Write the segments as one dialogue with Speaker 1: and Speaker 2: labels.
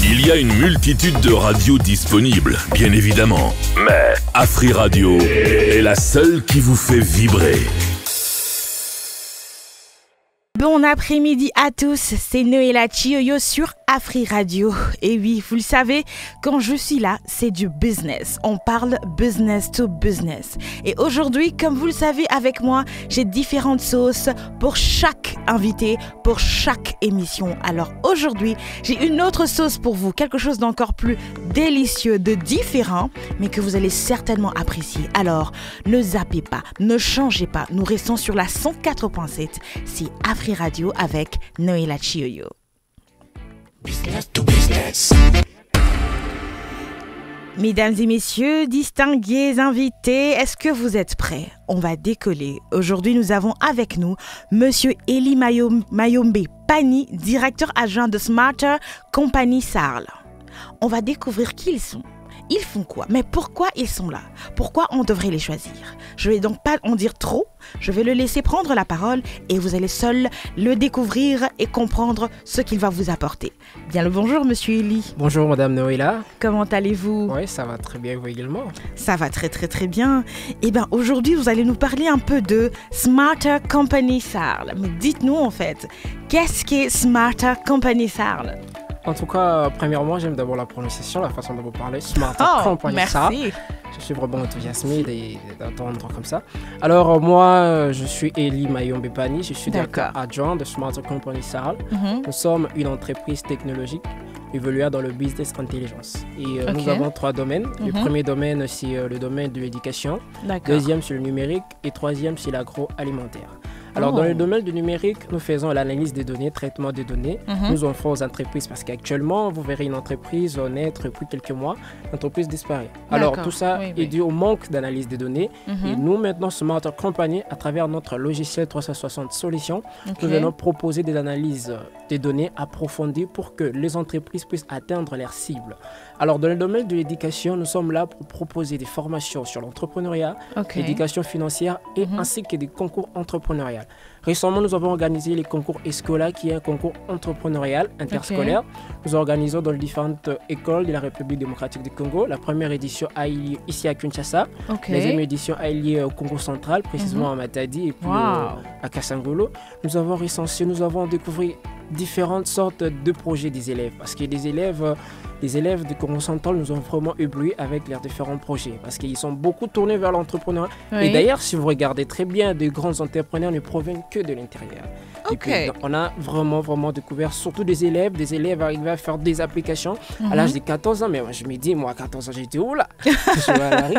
Speaker 1: Il y a une multitude de radios disponibles, bien évidemment. Mais Afri Radio est la seule qui vous fait vibrer.
Speaker 2: Bon après-midi à tous, c'est Noëlla Chioyo sur Afri Radio. Et oui, vous le savez, quand je suis là, c'est du business. On parle business to business. Et aujourd'hui, comme vous le savez avec moi, j'ai différentes sauces pour chaque invité, pour chaque émission. Alors aujourd'hui, j'ai une autre sauce pour vous, quelque chose d'encore plus délicieux, de différent, mais que vous allez certainement apprécier. Alors, ne zappez pas, ne changez pas. Nous restons sur la 104.7. C'est Afri Radio avec Noëlla Chioyo.
Speaker 3: Business to business.
Speaker 2: Mesdames et messieurs, distingués invités, est-ce que vous êtes prêts? On va décoller. Aujourd'hui, nous avons avec nous Monsieur Eli Mayombe Pani, directeur adjoint de Smarter Company Sarl. On va découvrir qui ils sont. Ils font quoi? Mais pourquoi ils sont là? Pourquoi on devrait les choisir? Je vais donc pas en dire trop, je vais le laisser prendre la parole et vous allez seul le découvrir et comprendre ce qu'il va vous apporter. Bien le bonjour Monsieur Eli.
Speaker 4: Bonjour Madame Noëlla.
Speaker 2: Comment allez-vous?
Speaker 4: Oui, ça va très bien, vous également.
Speaker 2: Ça va très très très bien. Et bien aujourd'hui vous allez nous parler un peu de Smarter Company Sarl. Mais dites-nous en fait, qu'est-ce qu'est Smarter Company Sarl?
Speaker 4: En tout cas, premièrement, j'aime d'abord la prononciation, la façon dont vous parlez. Smarter Company Sarl.
Speaker 2: Merci.
Speaker 4: Je suis vraiment enthousiaismé d'entendre comme ça. Alors, moi, je suis Eli Mayombe Pani, je suis directeur adjoint de Smarter Company Sarl. Nous sommes une entreprise technologique évoluant dans le business intelligence. Et nous avons 3 domaines. Le premier domaine, c'est le domaine de l'éducation. Deuxième, c'est le numérique. Et troisième, c'est l'agroalimentaire. Alors, dans le domaine du numérique, nous faisons l'analyse des données, traitement des données. Nous offrons aux entreprises parce qu'actuellement, vous verrez une entreprise naître depuis quelques mois, l'entreprise disparaît. Alors, tout ça est dû au manque d'analyse des données. Et nous, maintenant, Smarter Company, à travers notre logiciel 360 Solutions, nous venons proposer des analyses des données approfondies pour que les entreprises puissent atteindre leurs cibles. Alors, dans le domaine de l'éducation, nous sommes là pour proposer des formations sur l'entrepreneuriat, l'éducation financière et ainsi que des concours entrepreneuriaux. Récemment, nous avons organisé les concours ESCOLA, qui est un concours entrepreneurial interscolaire. Nous organisons dans les différentes écoles de la République démocratique du Congo. La première édition a eu lieu ici à Kinshasa. La deuxième édition a eu lieu au Congo central, précisément à Matadi et puis à Kassangolo. Nous avons recensé, nous avons découvert différentes sortes de projets des élèves. Parce que les élèves du Congo central nous ont vraiment éblouis avec leurs différents projets. Parce qu'ils sont beaucoup tournés vers l'entrepreneuriat. Et d'ailleurs, si vous regardez très bien, de grands entrepreneurs ne proviennent que de l'intérieur. Et puis, on a vraiment découvert surtout des élèves arrivés à faire des applications à l'âge de 14 ans. Mais moi, je me dis, moi à 14 ans, j'étais où là? Je suis à la rue.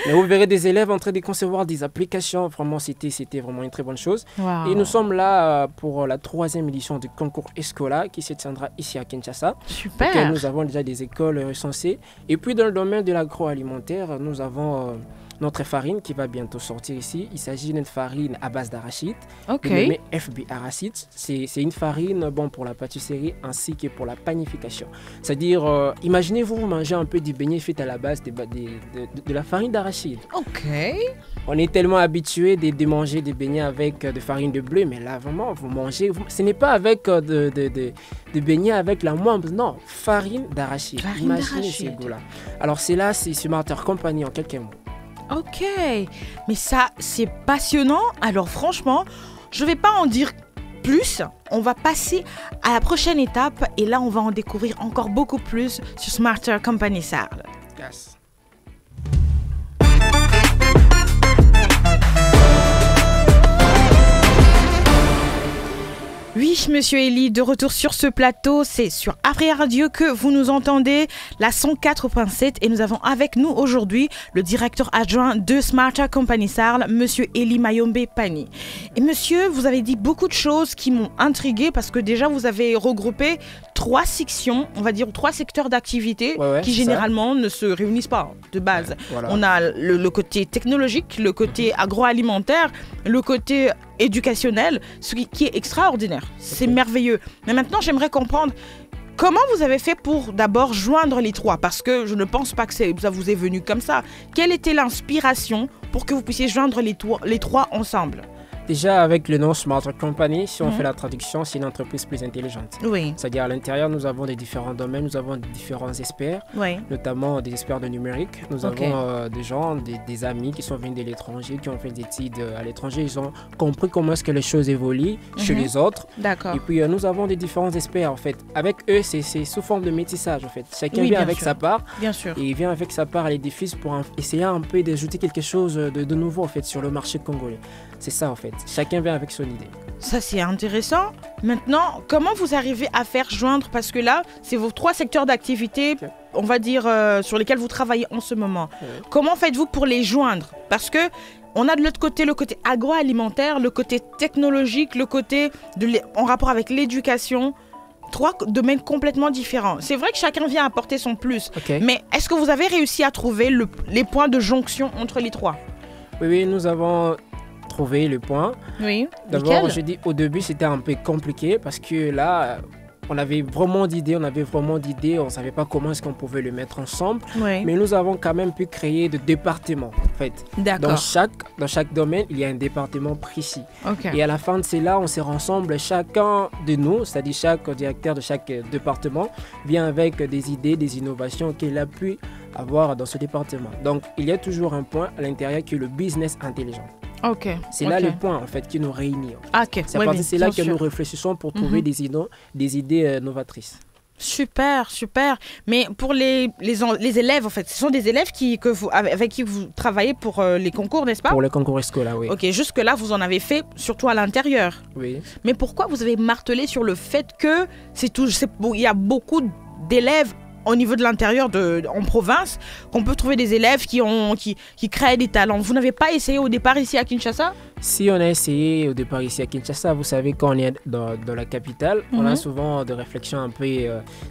Speaker 4: Mais vous verrez des élèves en train de concevoir des applications. Vraiment, c'était vraiment une très bonne chose. Et nous sommes là pour la 3e édition du concours ESCOLA qui se tiendra ici à Kinshasa.
Speaker 2: Super.
Speaker 4: Nous avons déjà des écoles recensées. Et puis, dans le domaine de l'agroalimentaire, nous avons notre farine qui va bientôt sortir ici. Il s'agit d'une farine à base d'arachide, nommée FB Arachide. C'est une farine bonne pour la pâtisserie ainsi que pour la panification. C'est-à-dire, imaginez-vous manger un peu du beignet fait à la base de la farine d'arachide. On est tellement habitué de manger des beignets avec de farine de blé, mais là vraiment, vous mangez, ce n'est pas avec de beignets avec la moimbe, non, farine d'arachide. Imaginez ce goût-là. Alors c'est là, c'est Smarter Company en quelques mots.
Speaker 2: Ok, mais ça, c'est passionnant. Alors franchement, je ne vais pas en dire plus. On va passer à la prochaine étape et là, on va en découvrir encore beaucoup plus sur Smarter Company Sarl.
Speaker 4: Yes.
Speaker 2: Oui, Monsieur Eli, de retour sur ce plateau, c'est sur Afri Radio que vous nous entendez, la 104.7, et nous avons avec nous aujourd'hui le directeur adjoint de Smarter Company Sarl, Monsieur Eli Mayombe Pani. Et monsieur, vous avez dit beaucoup de choses qui m'ont intrigué parce que déjà vous avez regroupé 3 sections, on va dire 3 secteurs d'activité qui généralement ne se réunissent pas de base. On a le côté technologique, le côté agroalimentaire, le côté éducationnel, ce qui est extraordinaire. C'est merveilleux. Mais maintenant, j'aimerais comprendre comment vous avez fait pour d'abord joindre les 3, parce que je ne pense pas que ça vous est venu comme ça. Quelle était l'inspiration pour que vous puissiez joindre les 3 ensemble?
Speaker 4: Déjà, avec le nom Smarter Company, si on fait la traduction, c'est une entreprise plus intelligente.
Speaker 2: Oui.
Speaker 4: C'est-à-dire à l'intérieur, nous avons des différents domaines, nous avons différents experts, notamment des experts de numérique. Nous avons des gens, des amis qui sont venus de l'étranger, qui ont fait des études à l'étranger. Ils ont compris comment est-ce que les choses évoluent chez les autres.
Speaker 2: D'accord.
Speaker 4: Et puis, nous avons des différents experts, en fait. Avec eux, c'est sous forme de métissage, en fait. Chacun vient avec sa part.
Speaker 2: Bien sûr.
Speaker 4: Et il vient avec sa part à l'édifice pour essayer un peu d'ajouter quelque chose de nouveau, en fait, sur le marché congolais. C'est ça, en fait. Chacun vient avec son idée.
Speaker 2: Ça, c'est intéressant. Maintenant, comment vous arrivez à faire joindre, parce que là, c'est vos 3 secteurs d'activité, on va dire, sur lesquels vous travaillez en ce moment. Comment faites-vous pour les joindre? Parce que on a de l'autre côté le côté agroalimentaire, le côté technologique, le côté en rapport avec l'éducation. 3 domaines complètement différents. C'est vrai que chacun vient apporter son plus. Mais est-ce que vous avez réussi à trouver les points de jonction entre les 3?
Speaker 4: Oui, nous avons trouvé le point.
Speaker 2: Oui.
Speaker 4: D'abord, je dis au début, c'était un peu compliqué parce que là, on avait vraiment d'idées, on ne savait pas comment est-ce qu'on pouvait le mettre ensemble. Mais nous avons quand même pu créer des départements, en fait.
Speaker 2: D'accord.
Speaker 4: Dans chaque domaine, il y a un département précis. Et à la fin de cela, on se rassemble, chacun de nous, c'est-à-dire chaque directeur de chaque département, vient avec des idées, des innovations qu'il a pu avoir dans ce département. Donc, il y a toujours un point à l'intérieur qui est le business intelligent. C'est là le point en fait qui nous réunit. C'est là que nous réfléchissons pour trouver des idées novatrices.
Speaker 2: Super, super. Mais pour les élèves, en fait, ce sont des élèves avec qui vous travaillez pour les concours, n'est-ce pas?
Speaker 4: Pour les concours scolaires, oui.
Speaker 2: Jusque-là, vous en avez fait surtout à l'intérieur.
Speaker 4: Oui.
Speaker 2: Mais pourquoi vous avez martelé sur le fait que il y a beaucoup d'élèves au niveau de l'intérieur en province, qu'on peut trouver des élèves qui créent des talents? Vous n'avez pas essayé au départ ici à Kinshasa?
Speaker 4: Si on a essayé au départ ici à Kinshasa, vous savez, quand on est dans la capitale, on a souvent des réflexions un peu,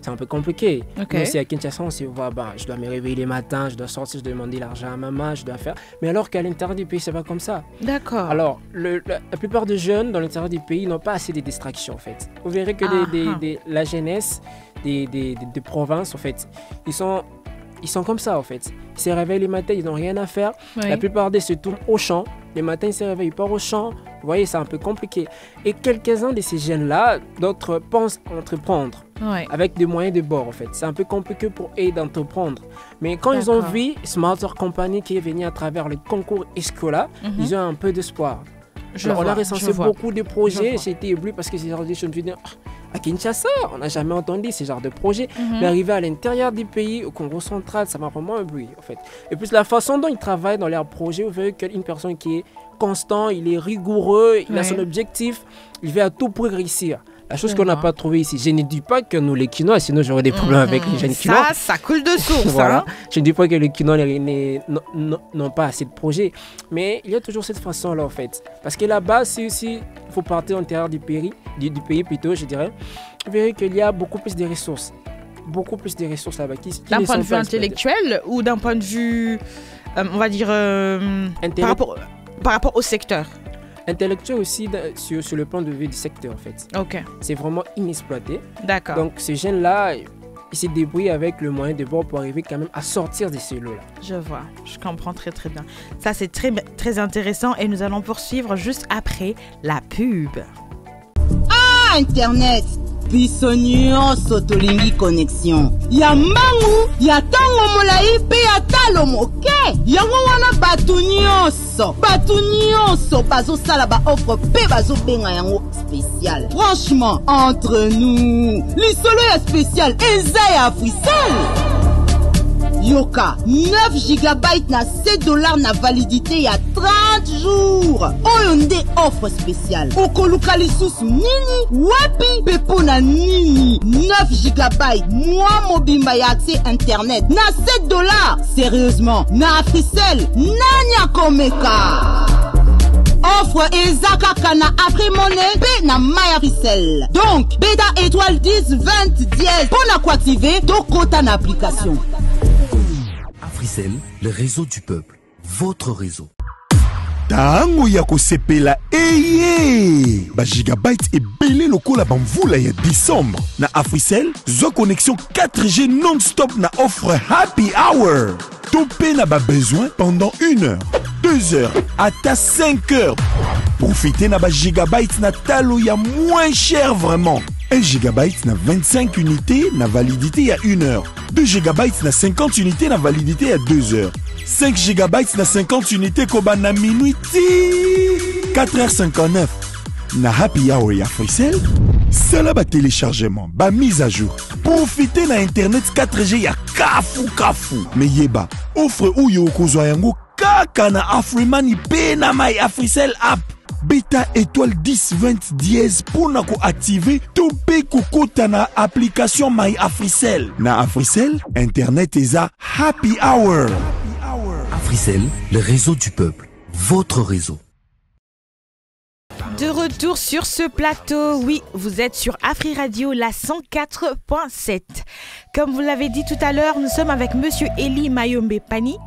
Speaker 4: c'est un peu compliqué. Nous, ici à Kinshasa, on se voit, je dois me réveiller les matins, je dois sortir, je dois demander l'argent à maman, je dois faire. Mais alors qu'à l'intérieur du pays, c'est pas comme ça.
Speaker 2: D'accord.
Speaker 4: Alors, la plupart des jeunes dans l'intérieur du pays n'ont pas assez de distractions, en fait. Vous verrez que la jeunesse des provinces, en fait, ils sont comme ça, en fait. Ils se réveillent les matins, ils n'ont rien à faire. La plupart d'eux se tournent au champ. Les matins, ils se réveillent, ils partent au champ. Vous voyez, c'est un peu compliqué. Et quelques-uns de ces jeunes-là, d'autres pensent entreprendre avec des moyens de bord, en fait. C'est un peu compliqué pour eux d'entreprendre. Mais quand ils ont vu Smarter Company qui est venu à travers le concours scolaire, ils ont un peu d'espoir. On a recensé beaucoup de projets. J'ai été ébloui parce que ces gens je me suis dit, à Kinshasa, on n'a jamais entendu ce genre de projet. Mais arrivé à l'intérieur du pays, au Congo central, ça m'a vraiment ébloui, en fait. Et puis la façon dont ils travaillent dans leurs projets, vous verrez qu'une personne qui est constant, il est rigoureux, il a son objectif, il veut à tout pour réussir. La chose qu'on n'a pas trouvée ici, je ne dis pas que nous les Kinois, sinon j'aurais des problèmes avec les jeunes Kinois.
Speaker 2: Ça coule de source.
Speaker 4: Voilà. Je ne dis pas que les Kinois n'ont pas assez de projets, mais il y a toujours cette façon-là, en fait. Parce que là-bas, c'est aussi, il faut partir en l'intérieur du pays plutôt, je dirais. Vous verrez qu'il y a beaucoup plus de ressources. Beaucoup plus de ressources là-bas.
Speaker 2: D'un point de vue intellectuel ou d'un point de vue, on va dire, par rapport au secteur?
Speaker 4: Intellectuel aussi sur le plan de vue du secteur, en fait. C'est vraiment inexploité.
Speaker 2: D'accord.
Speaker 4: Donc ces jeunes-là, ils se débrouillent avec le moyen de bord pour arriver quand même à sortir de ces lots-là.
Speaker 2: Je vois, je comprends très très bien. Ça c'est très, très intéressant et nous allons poursuivre juste après la pub.
Speaker 5: Ah, Internet! Biso nyonso tolingi connexion ya mbangu ya tango molai pe ya talo moke yango wana batu nyonso bazosala ba offre pe bazobenga yango spécial. Franchement, entre nous, lisolo ya spécial eza ya Africell. Yoka 9 GB na $7 na validité ya 30 jours. Oyo nde offre spéciale. Okoluka lisusu nini? Wapi pepo na nini? 9 GB mois mobimba ya accès internet na $7. Sérieusement, na Africell nani akomeka? Offre ezaka kana Afrimoney pe na My Africell. Donc, beta étoile 10 20 dièse pour la coactiver to kota na application.
Speaker 6: Africell, le réseau du peuple, votre réseau.
Speaker 7: Tango ya kosepela eye ba gigabyte ebele lokola bamvula ya décembre na Africell zo connexion 4G non-stop na offre happy hour. Topé na ba besoin pendant 1 heure, 2 heures ata 5 heures. Profitez na ba gigabyte na talo ya moins cher vraiment. 1 gigabyte na 25 unités na validité ya 1 heure. 2 gigabytes na 50 unités na validité ya 2 heures. 5 gigabytes na 50 unités koba na minuit 4h59. Na happy hour ya Africell, sala ba téléchargement, ba mise à jour. Profitez na internet 4G ya kafu. Me yeba, offre ou yo kozwa yango kaka na Afriman pe na My Africell app. Beta étoile 10 20 dièse pour na ko activer to pe kokota na application My Africell. Na Africell, internet eza happy hour.
Speaker 6: Africell, le réseau du peuple, votre réseau.
Speaker 2: De retour sur ce plateau, oui, vous êtes sur Afri Radio, la 104.7. Comme vous l'avez dit tout à l'heure, nous sommes avec Monsieur Eli Mayombe Pani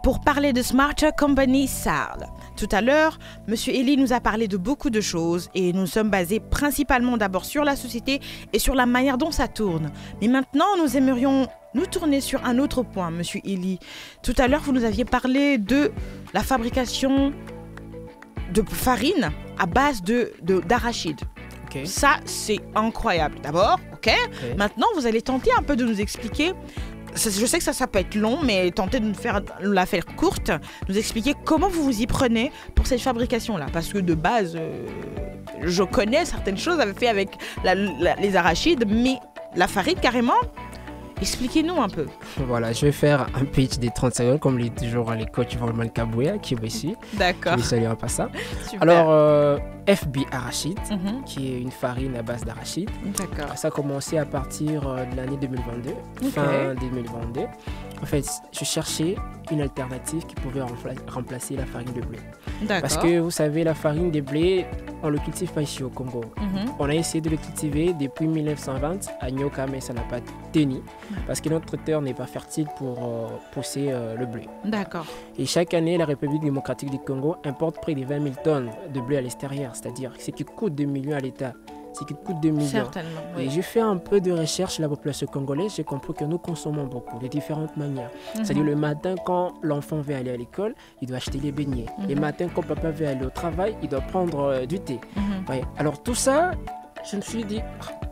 Speaker 2: pour parler de Smarter Company SARL. Tout à l'heure, Monsieur Eli nous a parlé de beaucoup de choses et nous sommes basés principalement d'abord sur la société et sur la manière dont ça tourne. Mais maintenant, nous aimerions nous tourner sur un autre point, Monsieur Eli. Tout à l'heure, vous nous aviez parlé de la fabrication de farine à base d'arachide.
Speaker 4: Okay.
Speaker 2: Ça, c'est incroyable. D'abord, ok. Maintenant, vous allez tenter un peu de nous expliquer. Je sais que ça peut être long, mais tentez de nous la faire courte, nous expliquer comment vous vous y prenez pour cette fabrication-là. Parce que de base, je connais certaines choses fait avec les arachides, mais la farine, carrément, expliquez-nous un peu.
Speaker 4: Voilà, je vais faire un pitch des 30 secondes, comme le dit toujours les coachs Volman Kabouya, qui est ici.
Speaker 2: D'accord.
Speaker 4: Je ne saluerai pas ça.
Speaker 2: Super.
Speaker 4: Alors, FB Arachide, qui est une farine à base d'arachide.
Speaker 2: D'accord.
Speaker 4: Ça a commencé à partir de l'année 2022, fin 2022. En fait, je cherchais une alternative qui pouvait remplacer la farine de blé.
Speaker 2: D'accord.
Speaker 4: Parce que vous savez, la farine de blé, on ne le cultive pas ici au Congo. On a essayé de le cultiver depuis 1920 à Nyoka, mais ça n'a pas tenu parce que notre terre n'est pas fertile pour pousser le blé.
Speaker 2: D'accord.
Speaker 4: Et chaque année, la République démocratique du Congo importe près de 20 000 tonnes de blé à l'extérieur, c'est-à-dire ce qui coûte 2 millions à l'État. Ce qui coûte 2 millions.
Speaker 2: Certainement, oui.
Speaker 4: Et j'ai fait un peu de recherche sur la population congolaise, j'ai compris que nous consommons beaucoup, de différentes manières. C'est-à-dire le matin, quand l'enfant veut aller à l'école, il doit acheter des beignets. Le matin, quand papa veut aller au travail, il doit prendre du thé. Ouais. Alors tout ça, je me suis dit,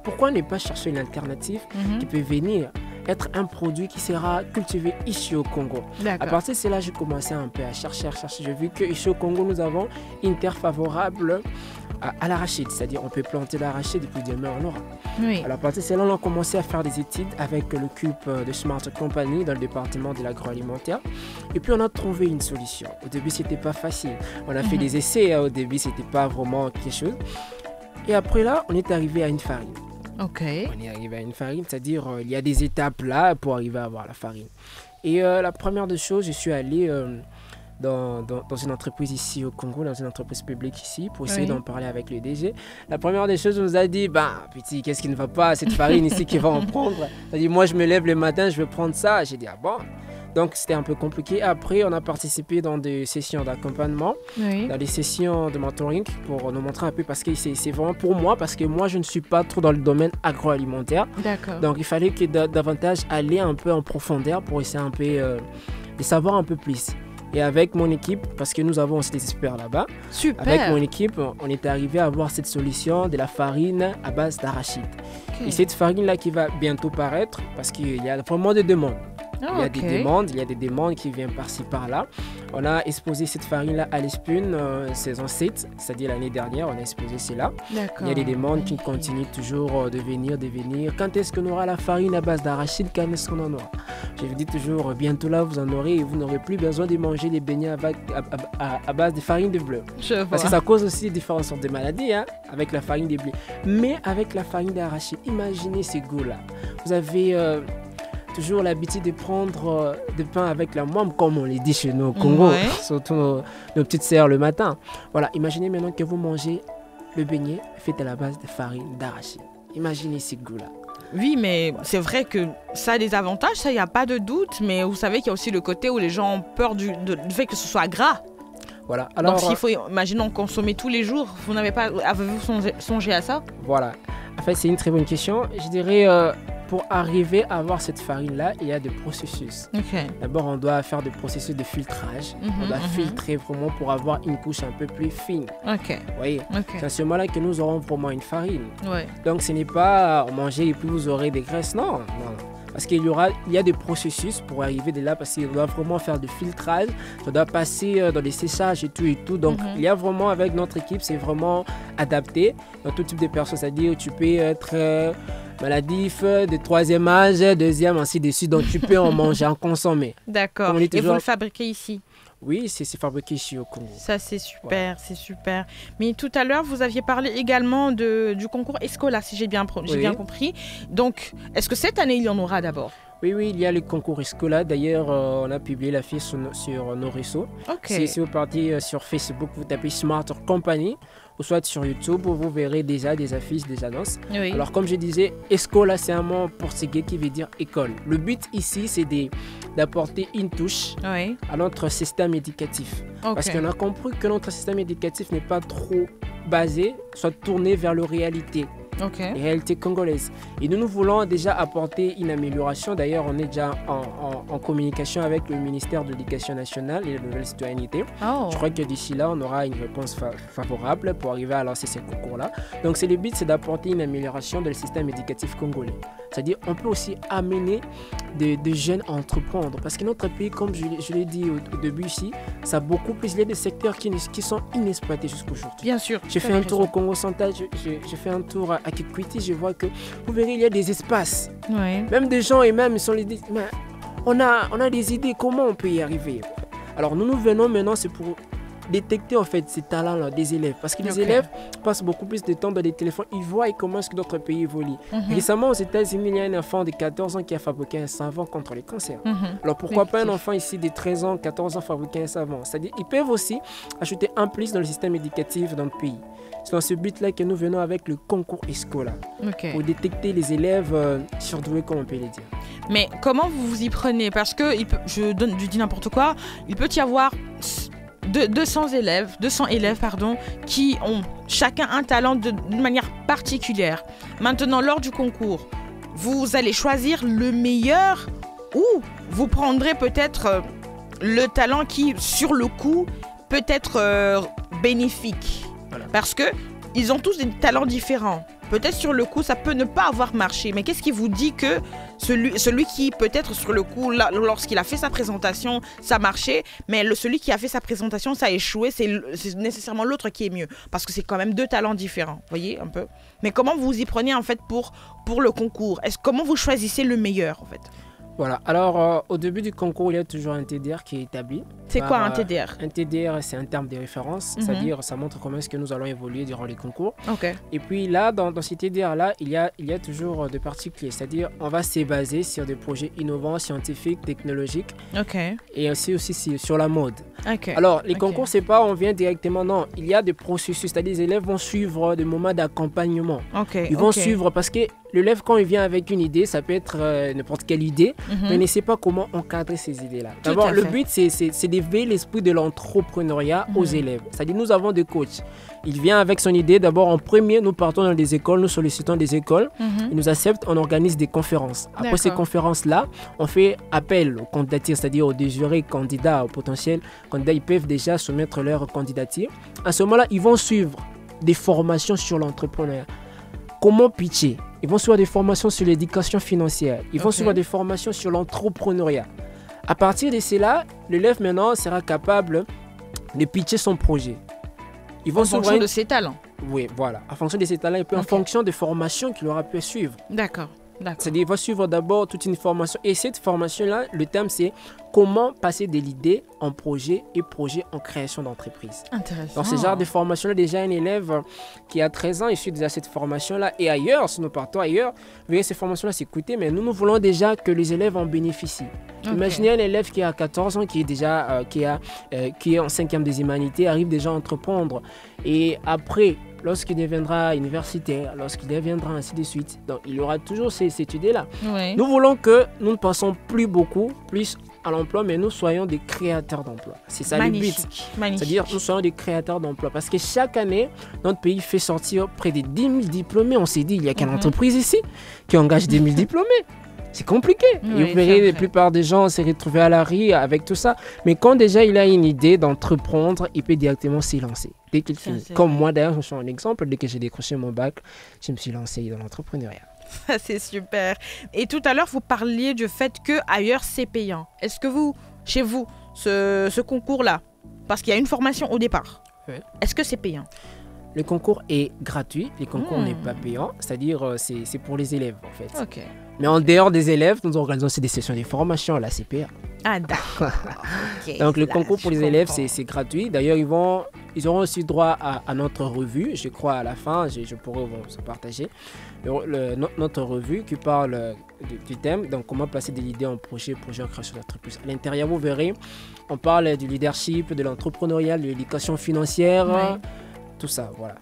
Speaker 4: pourquoi ne pas chercher une alternative qui peut venir être un produit qui sera cultivé ici au Congo. À partir de cela, j'ai commencé un peu à chercher. J'ai vu qu'ici au Congo, nous avons une terre favorable à l'arachide, c'est-à-dire on peut planter l'arachide et puis demain on aura.
Speaker 2: Oui.
Speaker 4: Alors à partir de cela, on a commencé à faire des études avec le CUP de Smarter Company dans le département de l'agroalimentaire. Et puis on a trouvé une solution. Au début, c'était pas facile. On a fait des essais. Au début, c'était pas vraiment quelque chose. Et après là, on est arrivé à une farine.
Speaker 2: Ok.
Speaker 4: On est arrivé à une farine, c'est-à-dire il y a des étapes là pour arriver à avoir la farine. Et la première des choses, je suis allé dans une entreprise ici au Congo, dans une entreprise publique ici, pour essayer d'en parler avec le DG. La première des choses, on nous a dit, petit, qu'est-ce qui ne va pas, cette farine ici qui va en prendre. On a dit, moi je me lève le matin, je veux prendre ça. J'ai dit, ah bon. Donc c'était un peu compliqué. Après, on a participé dans des sessions d'accompagnement, dans des sessions de mentoring pour nous montrer un peu, parce que c'est vraiment pour moi, parce que moi je ne suis pas trop dans le domaine agroalimentaire. D'accord. Donc il fallait que davantage aller un peu en profondeur pour essayer un peu de savoir un peu plus. Et avec mon équipe, parce que nous avons aussi des experts là-bas, avec mon équipe, on est arrivé à avoir cette solution de la farine à base d'arachide. Et cette farine-là qui va bientôt paraître, parce qu'il y a vraiment des demandes. Il y a des demandes qui viennent par-ci par-là. On a exposé cette farine-là à l'ESPUN saison 7, c'est-à-dire l'année dernière, on a exposé cela. Il y a des demandes qui continuent toujours de venir. Quand est-ce qu'on aura la farine à base d'arachide? Quand est-ce qu'on en aura? Je vous dis toujours, bientôt là, vous en aurez et vous n'aurez plus besoin de manger des beignets à base de farine de blé. Parce que ça cause aussi différentes sortes de maladies avec la farine de blé. Mais avec la farine d'arachide, imaginez ces goûts-là. Vous avez toujours l'habitude de prendre du pain avec la moime, comme on les dit chez nous au Congo, surtout nos petites sœurs le matin. Voilà, imaginez maintenant que vous mangez le beignet fait à la base de farine d'arachide. Imaginez ces goûts-là.
Speaker 2: Oui, mais c'est vrai que ça a des avantages, ça, il n'y a pas de doute. Mais vous savez qu'il y a aussi le côté où les gens ont peur du fait que ce soit gras.
Speaker 4: Voilà. Alors,
Speaker 2: donc s'il faut, imaginons, consommer tous les jours, avez-vous songé à ça?
Speaker 4: Voilà. En fait, c'est une très bonne question. Je dirais, pour arriver à avoir cette farine-là, il y a des processus. D'abord, on doit faire des processus de filtrage. On doit filtrer vraiment pour avoir une couche un peu plus fine. Vous voyez, c'est à ce moment-là que nous aurons pour moi une farine. Donc, ce n'est pas manger et puis vous aurez des graisses. Non. Parce qu'il y a des processus pour arriver de là, parce qu'il doit vraiment faire du filtrage, ça doit passer dans les séchages et tout. Donc, il y a vraiment, avec notre équipe, c'est vraiment adapté dans tout type de personnes. C'est-à-dire, tu peux être maladif, de 3e âge, 2e, ainsi de suite. Donc, tu peux en manger, en consommer.
Speaker 2: D'accord. Et vous le fabriquez ici?
Speaker 4: Oui, c'est fabriqué ici au Congo.
Speaker 2: Ça, c'est super, c'est super. Mais tout à l'heure, vous aviez parlé également du concours Escola, si j'ai bien compris. Donc, est-ce que cette année, il y en aura d'abord?
Speaker 4: Oui, il y a le concours Escola. D'ailleurs, on a publié l'affiche sur nos réseaux. Si vous partez sur Facebook, vous tapez Smart Company, ou soit sur YouTube, vous verrez déjà des affiches, des annonces. Alors, comme je disais, Escola, c'est un mot portugais qui veut dire école. Le but ici, c'est d'apporter une touche à notre système éducatif. Parce qu'on a compris que notre système éducatif n'est pas trop basé, soit tourné vers la réalité. Les réalités congolaises. Et nous voulons déjà apporter une amélioration. D'ailleurs, on est déjà en communication avec le ministère de l'Éducation nationale et de la nouvelle citoyenneté. Je crois que d'ici là, on aura une réponse favorable pour arriver à lancer ces concours-là. Donc, le but, c'est d'apporter une amélioration dans le système éducatif congolais. C'est-à-dire, on peut aussi amener des jeunes à entreprendre. Parce que notre pays, comme je l'ai dit au début ici, ça a beaucoup plus. Il y a des secteurs qui sont inexploités jusqu'aujourd'hui.
Speaker 2: Bien sûr.
Speaker 4: J'ai fait un tour au Congo central, j'ai fait un tour à Kikwiti, je vois que, vous verrez, il y a des espaces. Même des gens, et même, ils sont les mais on a des idées, comment on peut y arriver. Alors, nous venons maintenant, c'est pour détecter en fait ces talents-là des élèves. Parce que les élèves passent beaucoup plus de temps dans les téléphones. Ils voient comment est-ce que notre pays évolue. Récemment, aux États-Unis, il y a un enfant de 14 ans qui a fabriqué un savon contre les cancers. Alors pourquoi pas un enfant ici de 13 ans, 14 ans fabriquer un savon? C'est-à-dire qu'ils peuvent aussi ajouter un plus dans le système éducatif dans le pays. C'est dans ce but-là que nous venons avec le concours Escola. Pour détecter les élèves surdoués, comme on peut les dire.
Speaker 2: Mais comment vous vous y prenez? Parce que, je dis n'importe quoi, il peut y avoir 200 élèves, qui ont chacun un talent d'une manière particulière. Maintenant, lors du concours, vous allez choisir le meilleur ou vous prendrez peut-être le talent qui, sur le coup, peut être bénéfique. Parce qu'ils ont tous des talents différents. Peut-être sur le coup, ça peut ne pas avoir marché. Mais qu'est-ce qui vous dit que celui qui peut-être sur le coup, lorsqu'il a fait sa présentation, ça marchait, mais celui qui a fait sa présentation, ça a échoué, c'est nécessairement l'autre qui est mieux. Parce que c'est quand même 2 talents différents, vous voyez un peu. Mais comment vous y prenez en fait pour le concours? Comment vous choisissez le meilleur en fait?
Speaker 4: Voilà, alors au début du concours, il y a toujours un TDR qui est établi.
Speaker 2: C'est quoi un TDR?
Speaker 4: Un TDR, c'est un terme de référence, c'est-à-dire ça montre comment est-ce que nous allons évoluer durant les concours. Et puis là, dans ces TDR-là, il y a toujours des parties clés, c'est-à-dire on va se baser sur des projets innovants, scientifiques, technologiques, et aussi sur la mode. Alors, les concours, c'est pas on vient directement, non, il y a des processus, c'est-à-dire les élèves vont suivre des moments d'accompagnement. Ils vont suivre parce que l'élève, quand il vient avec une idée, ça peut être n'importe quelle idée, mais il ne sait pas comment encadrer ces idées-là. D'abord, le but, c'est d'élever l'esprit de l'entrepreneuriat aux élèves. C'est-à-dire, nous avons des coachs. Il vient avec son idée. D'abord, en premier, nous partons dans des écoles, nous sollicitons des écoles. Ils nous acceptent, on organise des conférences. Après ces conférences-là, on fait appel aux candidatures, c'est-à-dire aux désirés candidats, aux potentiels candidats. Ils peuvent déjà soumettre leur candidature. À ce moment-là, ils vont suivre des formations sur l'entrepreneuriat. Comment pitcher? Ils vont suivre des formations sur l'éducation financière. Ils vont suivre des formations sur l'entrepreneuriat. À partir de cela, l'élève maintenant sera capable de pitcher son projet.
Speaker 2: En fonction de ses talents.
Speaker 4: Oui, voilà. En fonction de ses talents et puis en fonction des formations qu'il aura pu suivre.
Speaker 2: D'accord.
Speaker 4: C'est-à-dire qu'il va suivre d'abord toute une formation. Et cette formation-là, le thème, c'est comment passer de l'idée en projet et projet en création d'entreprise.
Speaker 2: Intéressant.
Speaker 4: Dans ce genre de formation-là, déjà un élève qui a 13 ans, il suit déjà cette formation-là. Et ailleurs, si nous partons ailleurs, vous voyez, ces formations-là, c'est coûté, mais nous voulons déjà que les élèves en bénéficient. Imaginez un élève qui a 14 ans, qui est déjà qui est en 5e des humanités, arrive déjà à entreprendre. Et après, lorsqu'il deviendra universitaire, lorsqu'il deviendra ainsi de suite, donc il y aura toujours cette idée-là. Nous voulons que nous ne passons plus beaucoup, plus à l'emploi, mais nous soyons des créateurs d'emplois. C'est ça le but. C'est-à-dire nous soyons des créateurs d'emplois. Parce que chaque année, notre pays fait sortir près de 10 000 diplômés. On s'est dit, il y a quelle entreprise ici qui engage 10 000 diplômés? C'est compliqué. Oui, et vous verrez, la plupart des gens s'est retrouvés à la rue avec tout ça. Mais quand déjà il a une idée d'entreprendre, il peut directement s'y lancer. Dès qu'il finit. Comme moi d'ailleurs, je suis un exemple. Dès que j'ai décroché mon bac, je me suis lancé dans l'entrepreneuriat.
Speaker 2: C'est super. Et tout à l'heure, vous parliez du fait qu'ailleurs, c'est payant. Est-ce que vous, chez vous, ce concours-là, parce qu'il y a une formation au départ, est-ce que c'est payant?
Speaker 4: Le concours est gratuit, le concours n'est pas payant, c'est-à-dire c'est pour les élèves en fait.
Speaker 2: Okay.
Speaker 4: Mais en dehors des élèves, nous organisons aussi des sessions de formation à la CPA.
Speaker 2: Ah d'accord. Okay.
Speaker 4: Donc le concours pour les élèves, c'est gratuit. D'ailleurs, ils auront aussi droit à notre revue, je crois à la fin, je pourrais se partager. Notre revue qui parle du thème, donc comment passer de l'idée en projet en création d'entreprise. À l'intérieur, vous verrez, on parle du leadership, de l'entrepreneuriat, de l'éducation financière, tout ça, voilà.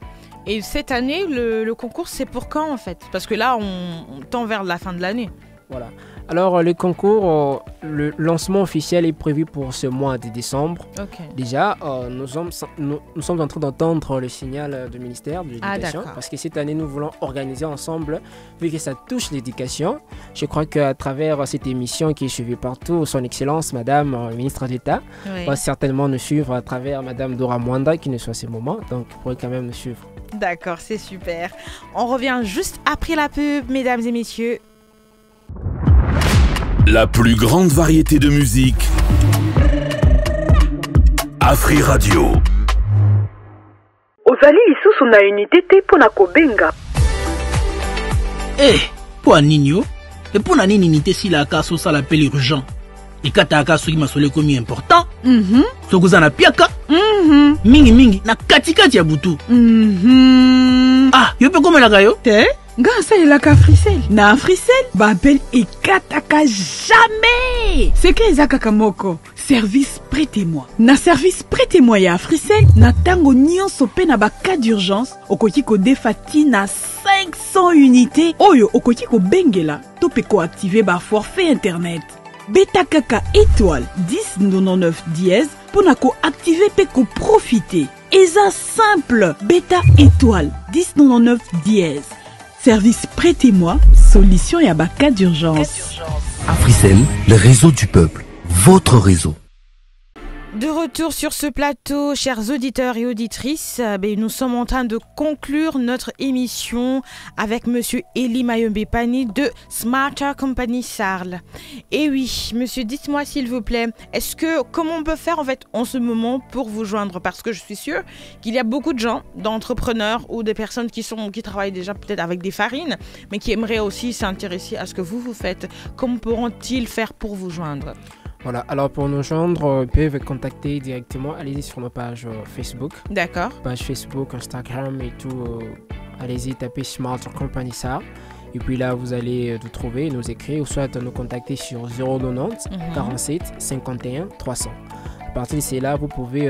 Speaker 2: Et cette année, le concours, c'est pour quand en fait? Parce que là, on tend vers la fin de l'année.
Speaker 4: Voilà. Alors, le concours, le lancement officiel est prévu pour ce mois de décembre.
Speaker 2: Okay.
Speaker 4: Déjà, nous sommes en train d'entendre le signal du ministère de l'Éducation. Parce que cette année, nous voulons organiser ensemble, vu que ça touche l'éducation. Je crois qu'à travers cette émission qui est suivie partout, son Excellence, Madame ministre d'État, va certainement nous suivre à travers Madame Dora Mwanda, qui nous suit à ce moment. Donc, vous pourrez quand même nous suivre.
Speaker 2: D'accord, c'est super. On revient juste après la pub, mesdames et messieurs.
Speaker 1: La plus grande variété de musique. Afri Radio.
Speaker 8: Ozali lisusu na unité te pona kobenga.
Speaker 9: Po nini et pona nini unité si la kaso ça l'appel urgent. Et kata kaso ki masole komi important. Sokuza na piaka. Mingi na katikati ya butu. Ah, yo pe komela kayo?
Speaker 10: Te Grâce à la Africell. Na Africell, Babel et kataka jamais. C'est que Ezaka Moko. Service prêtez-moi. Na service prêtez-moi ya Africell, na tango nyonso pe na baka d'urgence, okoki ko defati na 500 unités. Oyo okoki ko bengela, to pe ko activer ba forfait internet. Beta kaka étoile 1099 dièse pour na ko activer pe ko profiter. Eza simple, beta étoile 1099 dièse. Service prêtez-moi, solution et abaka d'urgence.
Speaker 6: Africell, le réseau du peuple, votre réseau.
Speaker 2: De retour sur ce plateau, chers auditeurs et auditrices, nous sommes en train de conclure notre émission avec monsieur Eli Mayombe Pani de Smarter Company Sarl. Et oui, monsieur, dites-moi s'il vous plaît, comment on peut faire en fait en ce moment pour vous joindre? Parce que je suis sûre qu'il y a beaucoup de gens, d'entrepreneurs ou des personnes qui travaillent déjà peut-être avec des farines, mais qui aimeraient aussi s'intéresser à ce que vous faites. Comment pourront-ils faire pour vous joindre?
Speaker 4: Voilà, alors pour nous joindre, ils peuvent contacter directement, allez-y sur nos pages Facebook.
Speaker 2: D'accord.
Speaker 4: Page Facebook, Instagram et tout. Allez-y, tapez Smarter Company Sarl. Et puis là, vous allez nous trouver, nous écrire ou soit nous contacter sur 090 47 51 300. À partir de cela, vous pouvez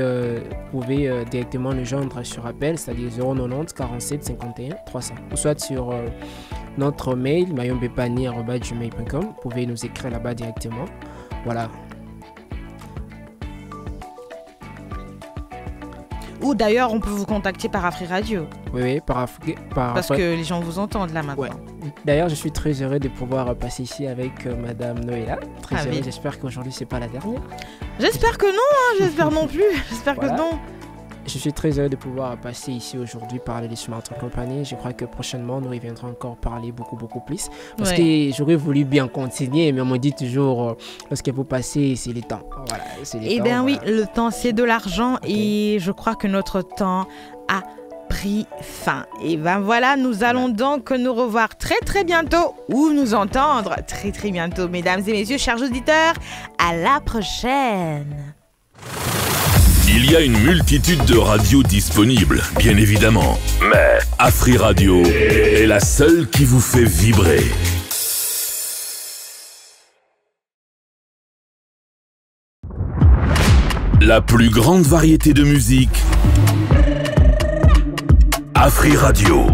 Speaker 4: directement nous joindre sur appel, c'est-à-dire 090 47 51 300. Ou soit sur notre mail, mayombepani@gmail.com. Vous pouvez nous écrire là-bas directement. Voilà.
Speaker 2: Ou d'ailleurs, on peut vous contacter par Afri Radio.
Speaker 4: Oui,
Speaker 2: parce que les gens vous entendent là maintenant.
Speaker 4: Ouais. D'ailleurs, je suis très heureux de pouvoir passer ici avec Madame Noëlla. Très heureux.
Speaker 2: Oui.
Speaker 4: J'espère qu'aujourd'hui, c'est pas la dernière.
Speaker 2: J'espère que non, j'espère non plus. J'espère que non.
Speaker 4: Je suis très heureux de pouvoir passer ici aujourd'hui, parler de Smarter Company. Je crois que prochainement, nous reviendrons encore parler beaucoup plus. Parce que j'aurais voulu bien continuer, mais on me dit toujours, lorsque vous passez, c'est le temps. Voilà,
Speaker 2: eh bien oui, le temps, c'est de l'argent. Okay. Et je crois que notre temps a pris fin. Et ben voilà, nous allons donc nous revoir très bientôt, ou nous entendre très bientôt. Mesdames et messieurs, chers auditeurs, à la prochaine.
Speaker 1: Il y a une multitude de radios disponibles, bien évidemment. Mais Afri Radio est la seule qui vous fait vibrer. La plus grande variété de musique. Afri Radio.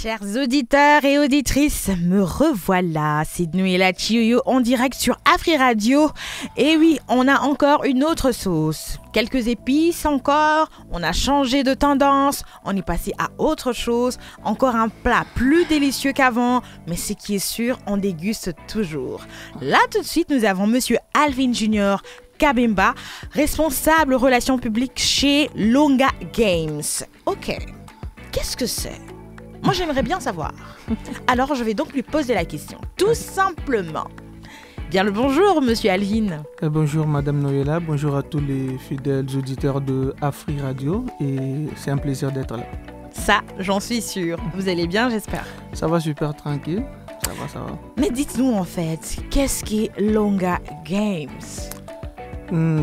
Speaker 2: Chers auditeurs et auditrices, me revoilà, c'est Noëlla Chioyo en direct sur Afri Radio. Et oui, on a encore une autre sauce. Quelques épices encore, on a changé de tendance, on est passé à autre chose, encore un plat plus délicieux qu'avant, mais ce qui est sûr, on déguste toujours. Là tout de suite, nous avons Monsieur Alvin Junior Kabemba, responsable relations publiques chez Longa Games. Ok, qu'est-ce que c'est ? Moi, j'aimerais bien savoir. Alors, je vais donc lui poser la question, tout simplement. Bien le bonjour, Monsieur Alvin.
Speaker 11: Bonjour, Madame Noëlla. Bonjour à tous les fidèles auditeurs de Afri Radio. Et c'est un plaisir d'être là.
Speaker 2: Ça, j'en suis sûre. Vous allez bien, j'espère.
Speaker 11: Ça va super tranquille. Ça va.
Speaker 2: Mais dites-nous en fait, qu'est-ce qu'est Longa Games ?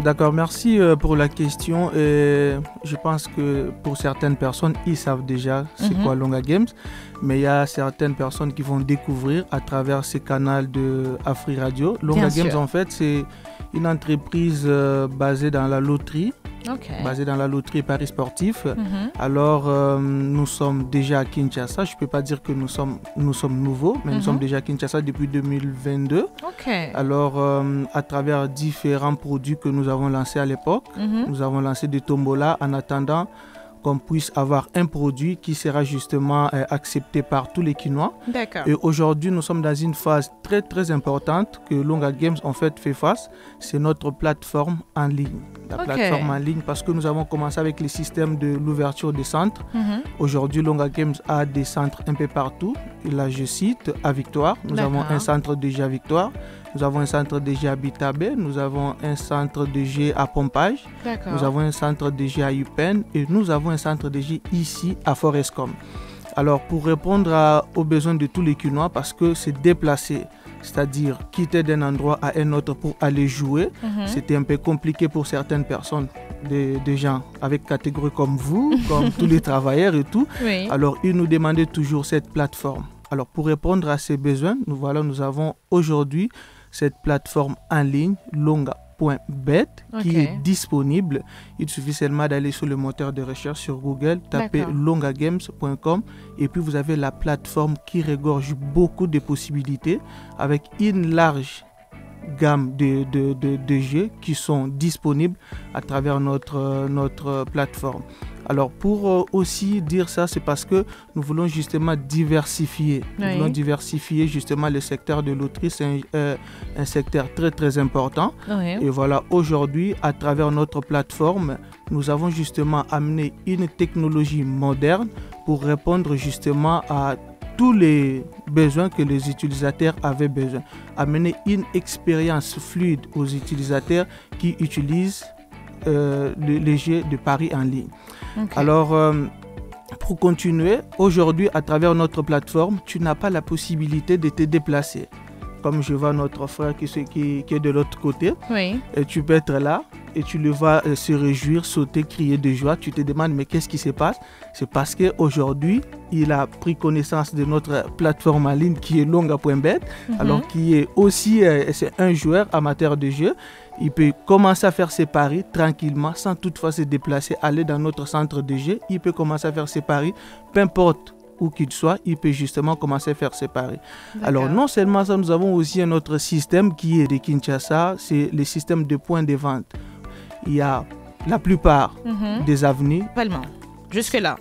Speaker 11: D'accord, merci pour la question. Je pense que pour certaines personnes, ils savent déjà c'est quoi Longa Games, mais il y a certaines personnes qui vont découvrir à travers ces canaux de Afri Radio. Longa Games, en fait, c'est une entreprise basée dans la loterie. Basé dans la loterie Paris Sportif. Alors, nous sommes déjà à Kinshasa. Je ne peux pas dire que nous sommes nouveaux, mais nous sommes déjà à Kinshasa depuis 2022. Alors, à travers différents produits que nous avons lancés à l'époque, nous avons lancé des tombolas en attendant qu'on puisse avoir un produit qui sera justement accepté par tous les Kinois. Et aujourd'hui, nous sommes dans une phase très très importante que Longa Games en fait face. C'est notre plateforme en ligne. La plateforme en ligne, parce que nous avons commencé avec les systèmes de l'ouverture des centres. Aujourd'hui, Longa Games a des centres un peu partout. Et là, je cite, à Victoire. Nous avons un centre déjà à Victoire. Nous avons un centre DG à Bitabé, nous avons un centre DG à Pompage, nous avons un centre DG à Upen et nous avons un centre DG ici à Forescom. Alors pour répondre aux besoins de tous les Kinois, parce que c'est déplacé, c'est-à-dire quitter d'un endroit à un autre pour aller jouer, c'était un peu compliqué pour certaines personnes, des gens avec catégorie comme vous, comme tous les travailleurs et tout. Alors ils nous demandaient toujours cette plateforme. Alors pour répondre à ces besoins, nous avons aujourd'hui cette plateforme en ligne, longa.bet, qui est disponible. Il suffit seulement d'aller sur le moteur de recherche sur Google, taper longagames.com et puis vous avez la plateforme qui regorge beaucoup de possibilités avec une large gamme de jeux qui sont disponibles à travers notre plateforme. Alors pour aussi dire ça, c'est parce que nous voulons justement diversifier. Nous voulons diversifier justement le secteur de loterie. C'est un secteur très très important. Et voilà, aujourd'hui, à travers notre plateforme, nous avons justement amené une technologie moderne pour répondre justement à tous les besoins que les utilisateurs avaient besoin. Amener une expérience fluide aux utilisateurs qui utilisent les jeux de paris en ligne. Alors, pour continuer, aujourd'hui, à travers notre plateforme, tu n'as pas la possibilité de te déplacer. Comme je vois notre frère qui est de l'autre côté, et tu peux être là et tu le vois se réjouir, sauter, crier de joie. Tu te demandes mais qu'est-ce qui se passe? C'est parce qu'aujourd'hui, il a pris connaissance de notre plateforme en ligne qui est longa.bet, alors qui est aussi c'est un joueur amateur de jeu. Il peut commencer à faire ses paris tranquillement sans toutefois se déplacer, aller dans notre centre de jeu. Il peut commencer à faire ses paris, peu importe où qu'il soit, il peut justement commencer à faire ses paris. Alors non seulement ça, nous avons aussi un autre système qui est de Kinshasa, c'est le système de points de vente. Il y a la plupart des avenues.
Speaker 2: Jusque-là.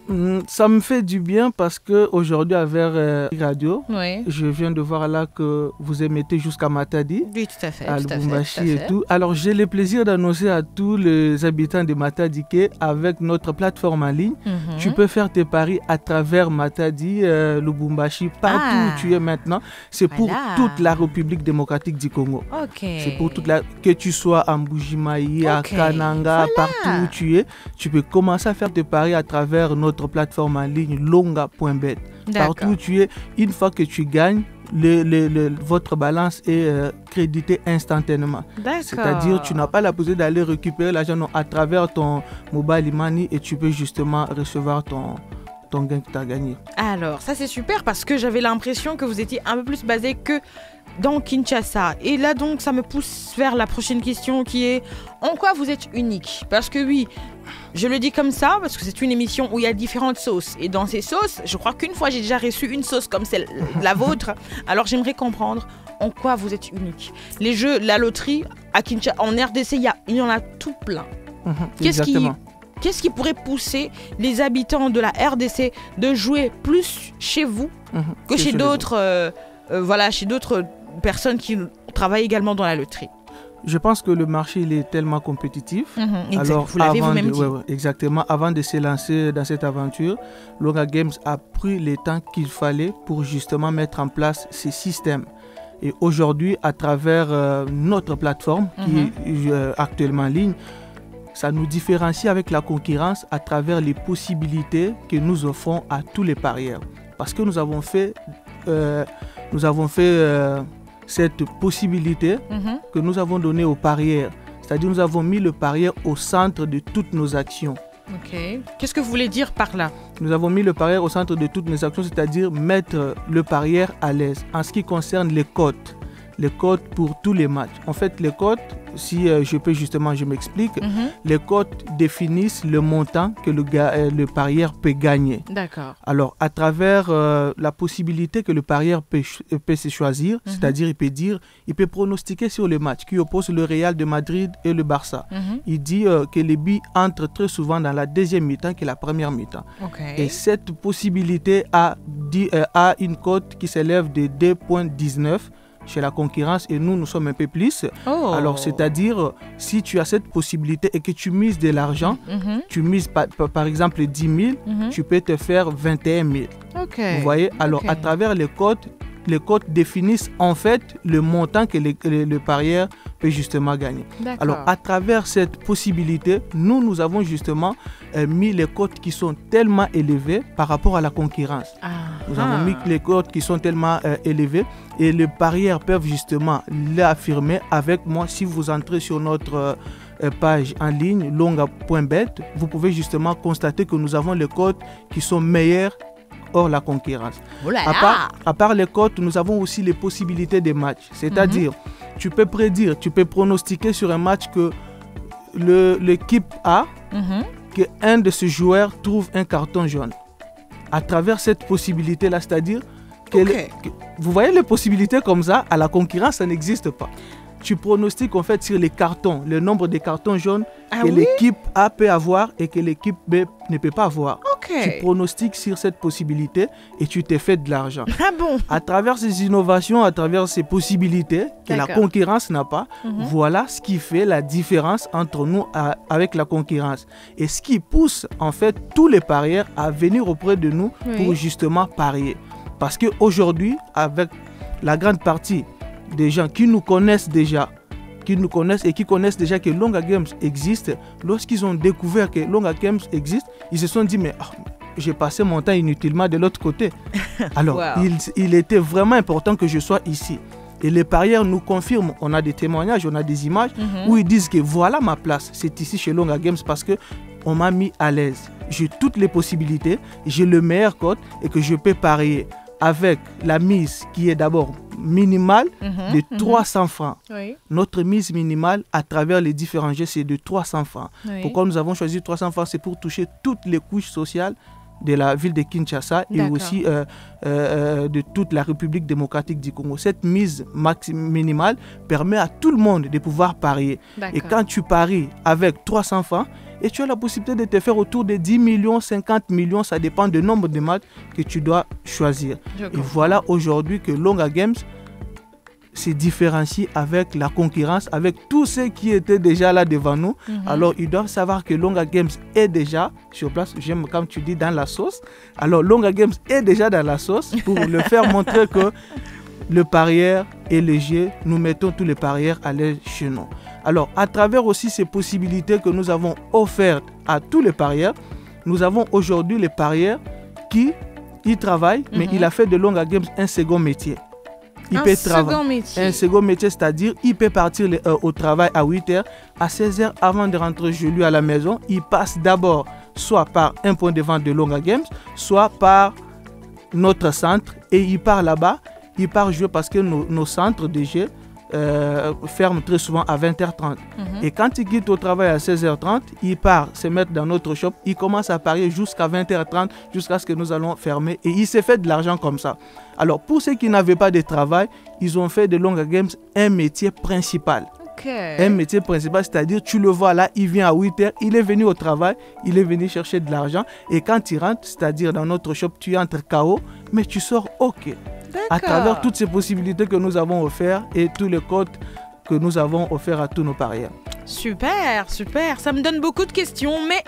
Speaker 11: Ça me fait du bien parce qu'aujourd'hui, avec Radio, je viens de voir là que vous émettez jusqu'à Matadi.
Speaker 2: Oui, tout à fait.
Speaker 11: À Lubumbashi et tout. Alors, j'ai le plaisir d'annoncer à tous les habitants de Matadi qu'avec notre plateforme en ligne, tu peux faire tes paris à travers Matadi, Lubumbashi, partout où tu es maintenant. C'est pour toute la République démocratique du Congo. C'est pour toute que tu sois à Mbujimayi, à Kananga, partout où tu es, tu peux commencer à faire tes paris à travers notre plateforme en ligne longa.bet. Partout où tu es, une fois que tu gagnes, votre balance est créditée instantanément. C'est-à-dire tu n'as pas la possibilité d'aller récupérer l'argent à travers ton mobile money et tu peux justement recevoir ton gain que tu as gagné.
Speaker 2: Alors ça c'est super parce que j'avais l'impression que vous étiez un peu plus basé que dans Kinshasa. Et là donc ça me pousse vers la prochaine question qui est en quoi vous êtes unique? Parce que oui, je le dis comme ça parce que c'est une émission où il y a différentes sauces. Et dans ces sauces, je crois qu'une fois j'ai déjà reçu une sauce comme celle la vôtre. Alors j'aimerais comprendre en quoi vous êtes unique. Les jeux, la loterie, à Kinshasa, en RDC, il y en a tout plein. Qu'est-ce qui pourrait pousser les habitants de la RDC de jouer plus chez vous que chez d'autres chez d'autres personnes qui travaillent également dans la loterie?
Speaker 11: Je pense que le marché il est tellement compétitif.
Speaker 2: Alors, vous l'avez vous-même dit.
Speaker 11: Exactement. Avant de se lancer dans cette aventure, Longa Games a pris le temps qu'il fallait pour justement mettre en place ces systèmes. Et aujourd'hui, à travers notre plateforme qui est actuellement en ligne, ça nous différencie avec la concurrence à travers les possibilités que nous offrons à tous les parieurs. Parce que nous avons fait cette possibilité que nous avons donnée aux parieurs. C'est-à-dire nous avons mis le parieur au centre de toutes nos actions.
Speaker 2: Ok. Qu'est-ce que vous voulez dire par là?
Speaker 11: Nous avons mis le parieur au centre de toutes nos actions, c'est-à-dire mettre le parieur à l'aise. En ce qui concerne les cotes pour tous les matchs. En fait, les cotes, si je peux justement, je m'explique, les cotes définissent le montant que le parieur peut gagner.
Speaker 2: D'accord.
Speaker 11: Alors, à travers la possibilité que le parieur peut se choisir, c'est-à-dire il peut pronostiquer sur le match qui oppose le Real de Madrid et le Barça. Il dit que les buts entrent très souvent dans la deuxième mi-temps que la première mi-temps.
Speaker 2: Okay.
Speaker 11: Et cette possibilité a une cote qui s'élève de 2,19 chez la concurrence et nous sommes un peu plus. Alors c'est-à-dire si tu as cette possibilité et que tu mises de l'argent, tu mises par exemple 10 000, tu peux te faire 21 000. Vous voyez, alors à travers les cotes définissent en fait le montant que le parieur peut justement gagner. Alors à travers cette possibilité, nous avons justement mis les cotes qui sont tellement élevées par rapport à la concurrence. Nous avons mis les cotes qui sont tellement élevées et les parieurs peuvent justement l'affirmer avec moi. Si vous entrez sur notre page en ligne longa.bet, vous pouvez justement constater que nous avons les cotes qui sont meilleures hors la concurrence. À part les cotes, nous avons aussi les possibilités des matchs. C'est-à-dire, tu peux prédire, tu peux pronostiquer sur un match que l'équipe A, qu'un de ses joueurs trouve un carton jaune. À travers cette possibilité-là, c'est-à-dire que vous voyez les possibilités comme ça, à la concurrence, ça n'existe pas. Tu pronostiques en fait sur les cartons, le nombre de cartons jaunes que l'équipe A peut avoir et que l'équipe B ne peut pas avoir. Tu pronostiques sur cette possibilité et tu te fais de l'argent. À travers ces innovations, à travers ces possibilités que la concurrence n'a pas, voilà ce qui fait la différence entre nous avec la concurrence. Et ce qui pousse en fait tous les parieurs à venir auprès de nous pour justement parier. Parce qu'aujourd'hui, avec la grande partie des gens qui nous connaissent déjà, et qui connaissent déjà que Longa Games existe, lorsqu'ils ont découvert que Longa Games existe, ils se sont dit mais j'ai passé mon temps inutilement de l'autre côté. Alors il était vraiment important que je sois ici. Et les parieurs nous confirment, on a des témoignages, on a des images où ils disent que voilà ma place, c'est ici chez Longa Games parce que on m'a mis à l'aise. J'ai toutes les possibilités, j'ai le meilleur code et que je peux parier avec la mise qui est d'abord minimale de 300 francs. Notre mise minimale à travers les différents jeux, c'est de 300 francs. Pourquoi nous avons choisi 300 francs? C'est pour toucher toutes les couches sociales de la ville de Kinshasa et aussi de toute la République démocratique du Congo. Cette mise minimale permet à tout le monde de pouvoir parier. Et quand tu paries avec 300 francs, et tu as la possibilité de te faire autour de 10 millions, 50 millions, ça dépend du nombre de matchs que tu dois choisir. Et voilà aujourd'hui que Longa Games se différencie avec la concurrence, avec tous ceux qui étaient déjà là devant nous. Alors ils doivent savoir que Longa Games est déjà sur place, j'aime comme tu dis dans la sauce. Alors Longa Games est déjà dans la sauce pour le faire montrer que le parieur est léger, nous mettons tous les parieurs à l'aise chez nous. Alors, à travers aussi ces possibilités que nous avons offertes à tous les parieurs, nous avons aujourd'hui les parieurs qui y travaillent, mais il a fait de Longa Games un second métier. Un second métier, c'est-à-dire il peut partir au travail à 8h, à 16h avant de rentrer chez lui à la maison. Il passe d'abord soit par un point de vente de Longa Games, soit par notre centre et il part là-bas. il part jouer parce que nos centres de jeu ferment très souvent à 20h30. Et quand il quitte au travail à 16h30, il part se mettre dans notre shop, il commence à parier jusqu'à 20h30, jusqu'à ce que nous allons fermer. Et il s'est fait de l'argent comme ça. Alors pour ceux qui n'avaient pas de travail, ils ont fait de Longa Games un métier principal. Un métier principal, c'est-à-dire tu le vois là, il vient à 8h, il est venu au travail, il est venu chercher de l'argent. Et quand il rentre, c'est-à-dire dans notre shop, tu entres KO, mais tu sors OK. À travers toutes ces possibilités que nous avons offertes et tous les codes que nous avons offerts à tous nos parieurs.
Speaker 2: Super, super. Ça me donne beaucoup de questions, mais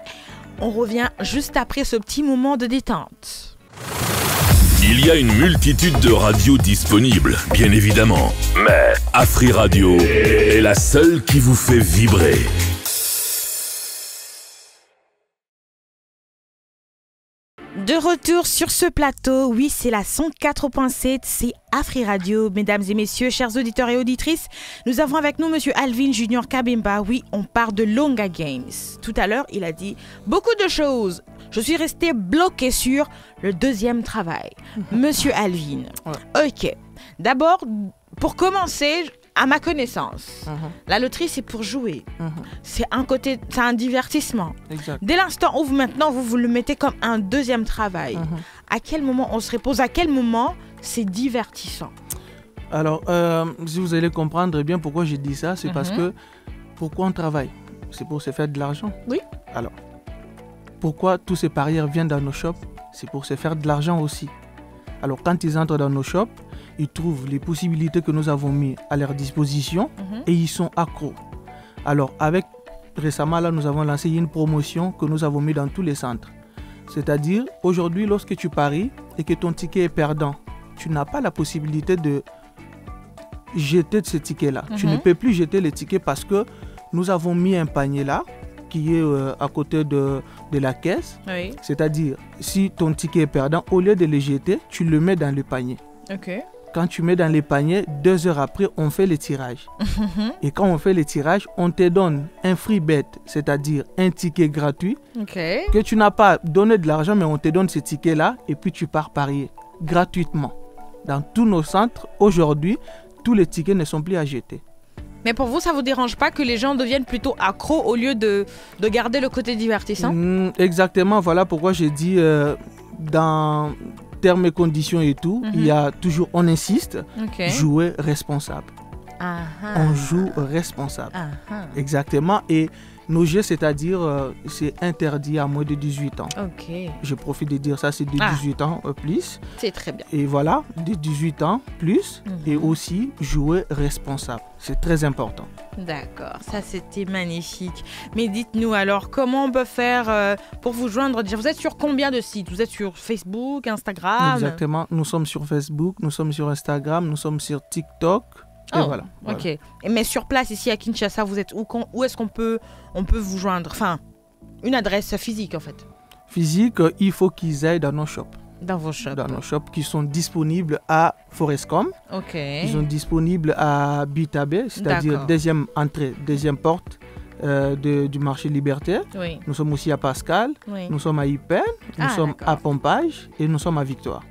Speaker 2: on revient juste après ce petit moment de détente.
Speaker 1: Il y a une multitude de radios disponibles, bien évidemment. Mais Afri Radio est la seule qui vous fait vibrer.
Speaker 2: De retour sur ce plateau, oui, c'est la 104.7, c'est Afri Radio. Mesdames et messieurs, chers auditeurs et auditrices, nous avons avec nous Monsieur Alvin Junior Kabemba. Oui, on parle de Longa Games. Tout à l'heure, il a dit beaucoup de choses. Je suis resté bloqué sur le deuxième travail. Monsieur Alvin, ok. D'abord, pour commencer, à ma connaissance, la loterie, c'est pour jouer. C'est un divertissement.
Speaker 11: Exact.
Speaker 2: Dès l'instant où vous le mettez comme un deuxième travail, à quel moment on se repose, à quel moment c'est divertissant?
Speaker 11: Alors, si vous allez comprendre bien pourquoi j'ai dit ça, c'est parce que pourquoi on travaille? C'est pour se faire de l'argent.
Speaker 2: Oui.
Speaker 11: Alors, pourquoi tous ces parieurs viennent dans nos shops? C'est pour se faire de l'argent aussi. Alors, quand ils entrent dans nos shops, ils trouvent les possibilités que nous avons mises à leur disposition et ils sont accros. Alors, récemment, là, nous avons lancé une promotion que nous avons mise dans tous les centres. C'est-à-dire, aujourd'hui, lorsque tu paries et que ton ticket est perdant, tu n'as pas la possibilité de jeter ce ticket-là. Tu ne peux plus jeter les tickets parce que nous avons mis un panier là qui est à côté de la caisse.
Speaker 2: Oui.
Speaker 11: C'est-à-dire, si ton ticket est perdant, au lieu de le jeter, tu le mets dans le panier.
Speaker 2: Ok.
Speaker 11: Quand tu mets dans les paniers, 2 heures après, on fait le tirage. Et quand on fait le tirage, on te donne un free bet, c'est-à-dire un ticket gratuit, que tu n'as pas donné de l'argent, mais on te donne ce ticket-là et puis tu pars parier gratuitement. Dans tous nos centres, aujourd'hui, tous les tickets ne sont plus à jeter.
Speaker 2: Mais pour vous, ça ne vous dérange pas que les gens deviennent plutôt accros au lieu de garder le côté divertissant?
Speaker 11: Exactement, voilà pourquoi j'ai dit dans termes et conditions et tout, il y a toujours, on insiste, jouer responsable. On joue responsable. Exactement. Et nos jeux, c'est-à-dire, c'est interdit à moins de 18 ans. Je profite de dire ça, c'est de 18 ans plus.
Speaker 2: C'est très bien.
Speaker 11: Et voilà, de 18 ans plus et aussi jouer responsable. C'est très important.
Speaker 2: D'accord, ça c'était magnifique. Mais dites-nous alors, comment on peut faire pour vous joindre? Vous êtes sur combien de sites? Vous êtes sur Facebook, Instagram?
Speaker 11: Exactement, nous sommes sur Facebook, nous sommes sur Instagram, nous sommes sur TikTok. Et voilà.
Speaker 2: Ok. Mais sur place ici à Kinshasa, vous êtes où est-ce qu'on peut vous joindre? Enfin, une adresse physique en fait.
Speaker 11: Physique, il faut qu'ils aillent dans nos shops.
Speaker 2: Dans vos shops.
Speaker 11: Dans nos shops qui sont disponibles à Forestcom. Ils sont disponibles à Bitabé, c'est-à-dire deuxième entrée, deuxième porte du marché libertaire.
Speaker 2: Oui.
Speaker 11: Nous sommes aussi à Pascal, nous sommes à Ypen, nous sommes à Pompage et nous sommes à Victoire.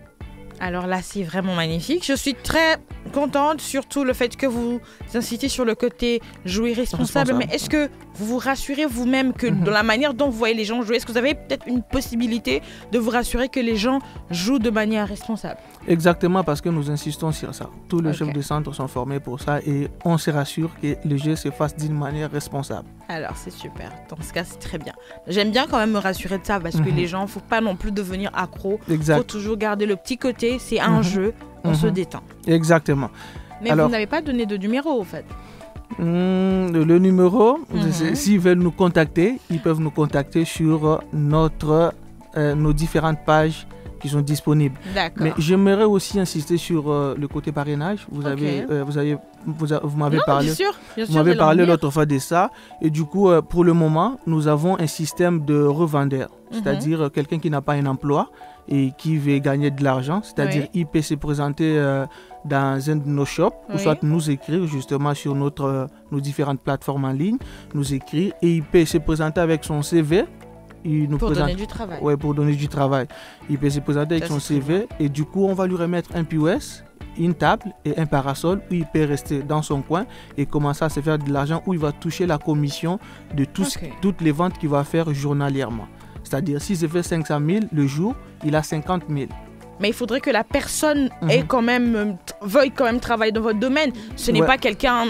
Speaker 2: Alors là, c'est vraiment magnifique. Je suis très contente, surtout le fait que vous incitez sur le côté jouer responsable. Mais est-ce que vous vous rassurez vous-même que dans la manière dont vous voyez les gens jouer, est-ce que vous avez peut-être une possibilité de vous rassurer que les gens jouent de manière responsable?
Speaker 11: Exactement, parce que nous insistons sur ça. Tous les chefs de centre sont formés pour ça et on se rassure que le jeu se fasse d'une manière responsable.
Speaker 2: Alors, c'est super. Dans ce cas, c'est très bien. J'aime bien quand même me rassurer de ça parce que les gens, il ne faut pas non plus devenir accro. Il faut toujours garder le petit côté. C'est un jeu, on se détend.
Speaker 11: Exactement.
Speaker 2: Mais alors, vous n'avez pas donné de numéro, en fait.
Speaker 11: Le numéro, s'ils veulent nous contacter, ils peuvent nous contacter sur nos différentes pages qui sont disponibles. Mais j'aimerais aussi insister sur le côté parrainage. Vous m'avez parlé l'autre fois de ça. Et du coup, pour le moment, nous avons un système de revendeur. C'est-à-dire quelqu'un qui n'a pas un emploi et qui veut gagner de l'argent. C'est-à-dire il peut se présenter dans un de nos shops ou soit nous écrire justement sur nos différentes plateformes en ligne, nous écrire et il peut se présenter avec son CV.
Speaker 2: Donner du travail.
Speaker 11: Oui, pour donner du travail. Il peut se présenter avec son CV et du coup, on va lui remettre un POS une table et un parasol où il peut rester dans son coin et commencer à se faire de l'argent, où il va toucher la commission de toutes les ventes qu'il va faire journalièrement. C'est-à-dire, s'il se fait 500 000 le jour, il a 50 000.
Speaker 2: Mais il faudrait que la personne veuille quand même travailler dans votre domaine. Ce n'est pas quelqu'un,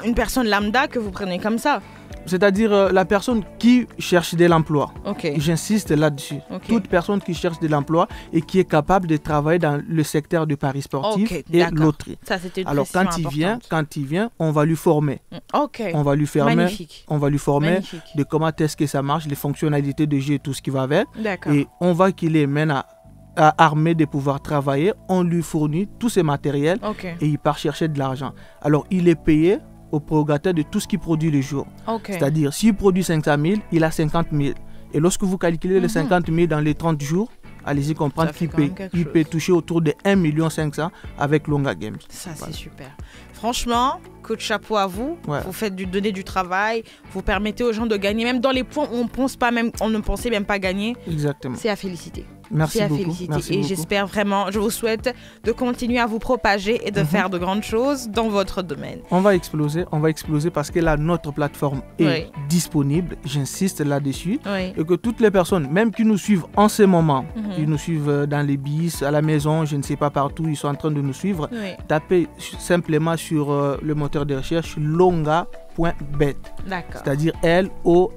Speaker 2: une personne lambda que vous prenez comme ça.
Speaker 11: C'est-à-dire la personne qui cherche de l'emploi. J'insiste là-dessus. Toute personne qui cherche de l'emploi et qui est capable de travailler dans le secteur du pari sportif et loterie. Alors quand il vient, on va lui former. On va lui former de comment est-ce que ça marche, les fonctionnalités de jeu et tout ce qui va avec. Et on va qu'il est maintenant armé de pouvoir travailler. On lui fournit tous ses matériels et il part chercher de l'argent. Alors il est payé au prorataire de tout ce qu'il produit le jour. C'est-à-dire, s'il produit 500 000, il a 50 000. Et lorsque vous calculez les 50 000 dans les 30 jours, allez-y comprendre qu'il peut toucher autour de 1,5 million avec Longa Games.
Speaker 2: Ça, c'est super. Franchement, coach, chapeau à vous. Vous faites donner du travail, vous permettez aux gens de gagner, même dans les points où on ne pensait même pas gagner.
Speaker 11: Exactement.
Speaker 2: C'est à féliciter.
Speaker 11: Merci beaucoup.
Speaker 2: Et j'espère vraiment, je vous souhaite de continuer à vous propager et de faire de grandes choses dans votre domaine.
Speaker 11: On va exploser parce que là, notre plateforme est disponible, j'insiste là-dessus, et que toutes les personnes, même qui nous suivent en ce moment, ils nous suivent dans les bis, à la maison, je ne sais pas partout, ils sont en train de nous suivre, tapez simplement sur le moteur de recherche longa.bet, c'est-à-dire LONGA.bet.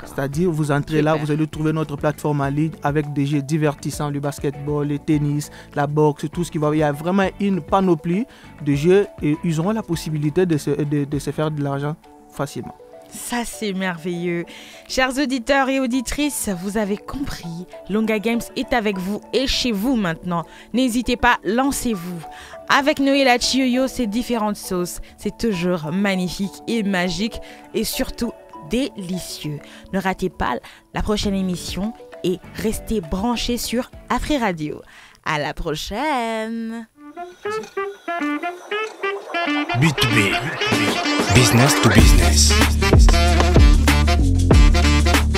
Speaker 11: C'est-à-dire, vous entrez là, vous allez trouver notre plateforme en ligne avec des jeux divertissants, le basketball, le tennis, la boxe, tout ce qui va. Il y a vraiment une panoplie de jeux et ils auront la possibilité de se faire de l'argent facilement.
Speaker 2: Ça, c'est merveilleux. Chers auditeurs et auditrices, vous avez compris. Longa Games est avec vous et chez vous maintenant. N'hésitez pas, lancez-vous. Avec Noël à Chioyo, ces différentes sauces, c'est toujours magnifique et magique et surtout délicieux. Ne ratez pas la prochaine émission et restez branchés sur Afri Radio. À la prochaine.
Speaker 3: B2B, business to business.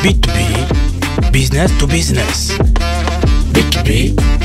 Speaker 3: B2B, business to business. B2B.